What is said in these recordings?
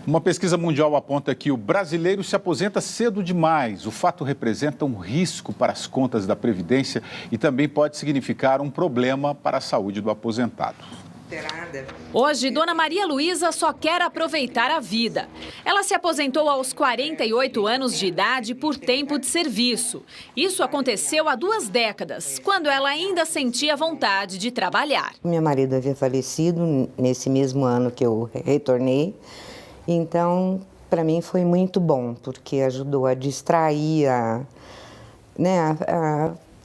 Uma pesquisa mundial aponta que o brasileiro se aposenta cedo demais. O fato representa um risco para as contas da Previdência e também pode significar um problema para a saúde do aposentado. Hoje, Dona Maria Luísa só quer aproveitar a vida. Ela se aposentou aos 48 anos de idade por tempo de serviço. Isso aconteceu há 2 décadas, quando ela ainda sentia vontade de trabalhar. Meu marido havia falecido nesse mesmo ano que eu retornei. Então, para mim foi muito bom, porque ajudou a distrair, a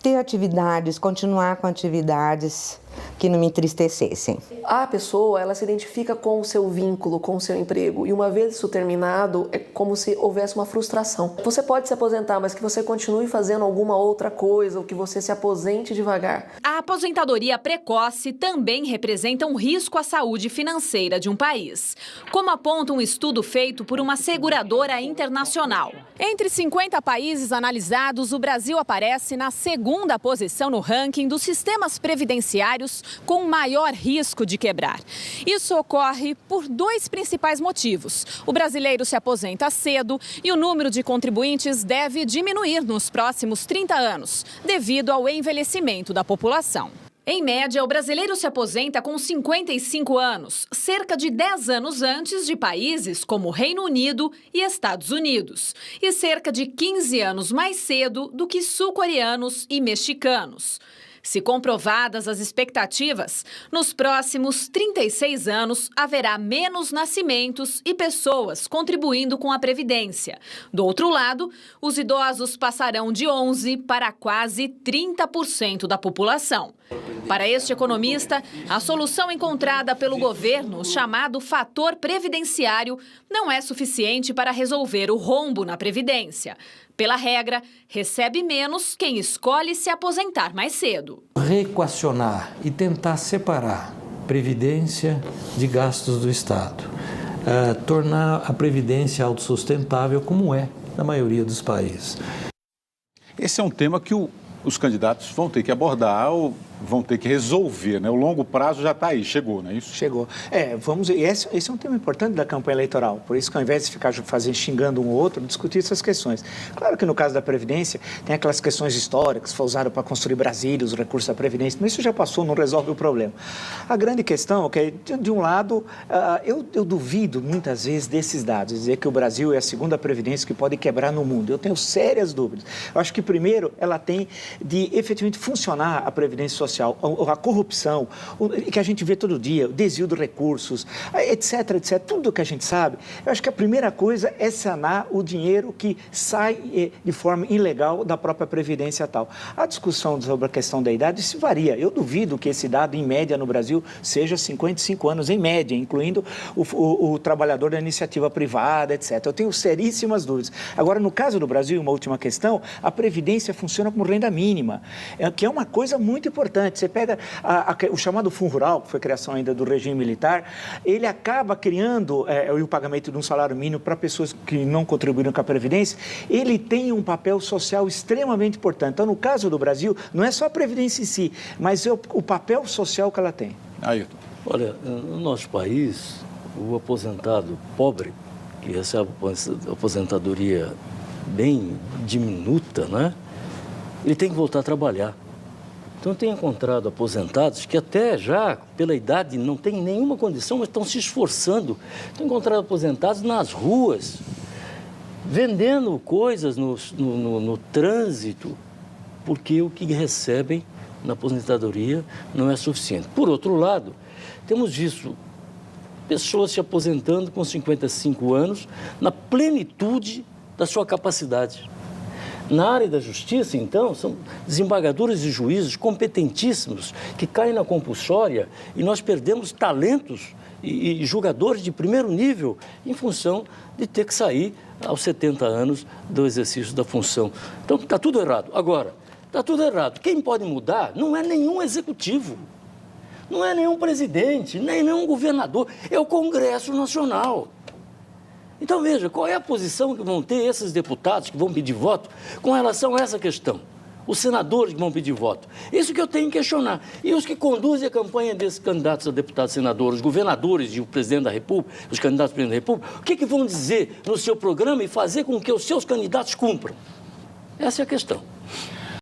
ter atividades, continuar com atividades que não me entristecessem. A pessoa, ela se identifica com o seu vínculo, com o seu emprego, e uma vez isso terminado, é como se houvesse uma frustração. Você pode se aposentar, mas que você continue fazendo alguma outra coisa, ou que você se aposente devagar. A aposentadoria precoce também representa um risco à saúde financeira de um país, como aponta um estudo feito por uma seguradora internacional. Entre 50 países analisados, o Brasil aparece na 2ª posição no ranking dos sistemas previdenciários com maior risco de quebrar. Isso ocorre por 2 principais motivos. O brasileiro se aposenta cedo e o número de contribuintes deve diminuir nos próximos 30 anos, devido ao envelhecimento da população. Em média, o brasileiro se aposenta com 55 anos, cerca de 10 anos antes de países como Reino Unido e Estados Unidos, e cerca de 15 anos mais cedo do que sul-coreanos e mexicanos. Se comprovadas as expectativas, nos próximos 36 anos haverá menos nascimentos e pessoas contribuindo com a Previdência. Do outro lado, os idosos passarão de 11% para quase 30% da população. Para este economista, a solução encontrada pelo governo, chamado fator previdenciário, não é suficiente para resolver o rombo na Previdência. Pela regra, recebe menos quem escolhe se aposentar mais cedo. Reequacionar e tentar separar previdência de gastos do Estado. Tornar a previdência autossustentável como é na maioria dos países. Esse é um tema que os candidatos vão ter que abordar ou vão ter que resolver, né? O longo prazo já está aí, chegou, não é isso? Chegou. Esse é um tema importante da campanha eleitoral, por isso que ao invés de ficar xingando um ou outro, discutir essas questões. Claro que no caso da Previdência, tem aquelas questões históricas, foi usado para construir Brasília, os recursos da Previdência, mas isso já passou, não resolve o problema. A grande questão é que, de um lado, eu duvido muitas vezes desses dados, dizer que o Brasil é a 2ª Previdência que pode quebrar no mundo. Eu tenho sérias dúvidas. Eu acho que, primeiro, ela tem de efetivamente funcionar a Previdência Social, a corrupção, que a gente vê todo dia, o desvio de recursos, etc, etc, tudo que a gente sabe. Eu acho que a primeira coisa é sanar o dinheiro que sai de forma ilegal da própria Previdência tal. A discussão sobre a questão da idade, isso varia. Eu duvido que esse dado, em média, no Brasil, seja 55 anos, em média, incluindo o trabalhador da iniciativa privada, etc. Eu tenho seríssimas dúvidas. Agora, no caso do Brasil, uma última questão, a Previdência funciona como renda mínima, que é uma coisa muito importante. Você pega o chamado Fundo Rural, que foi a criação ainda do regime militar, ele acaba criando o pagamento de um salário mínimo para pessoas que não contribuíram com a Previdência. Ele tem um papel social extremamente importante. Então, no caso do Brasil, não é só a Previdência em si, mas é o papel social que ela tem. Ayrton. Olha, no nosso país, o aposentado pobre, que recebe aposentadoria bem diminuta, né? Ele tem que voltar a trabalhar. Então, eu tenho encontrado aposentados que até já, pela idade, não têm nenhuma condição, mas estão se esforçando. Tenho encontrado aposentados nas ruas, vendendo coisas no trânsito, porque o que recebem na aposentadoria não é suficiente. Por outro lado, temos visto pessoas se aposentando com 55 anos, na plenitude da sua capacidade. Na área da justiça, então, são desembargadores e juízes competentíssimos que caem na compulsória e nós perdemos talentos e julgadores de primeiro nível em função de ter que sair aos 70 anos do exercício da função. Então, está tudo errado. Agora, está tudo errado. Quem pode mudar não é nenhum executivo, não é nenhum presidente, nem nenhum governador, é o Congresso Nacional. Então, veja, qual é a posição que vão ter esses deputados que vão pedir voto com relação a essa questão? Os senadores que vão pedir voto. Isso que eu tenho que questionar. E os que conduzem a campanha desses candidatos a deputados e senadores, os governadores e o presidente da República, os candidatos a presidente da República, o que vão dizer no seu programa e fazer com que os seus candidatos cumpram? Essa é a questão.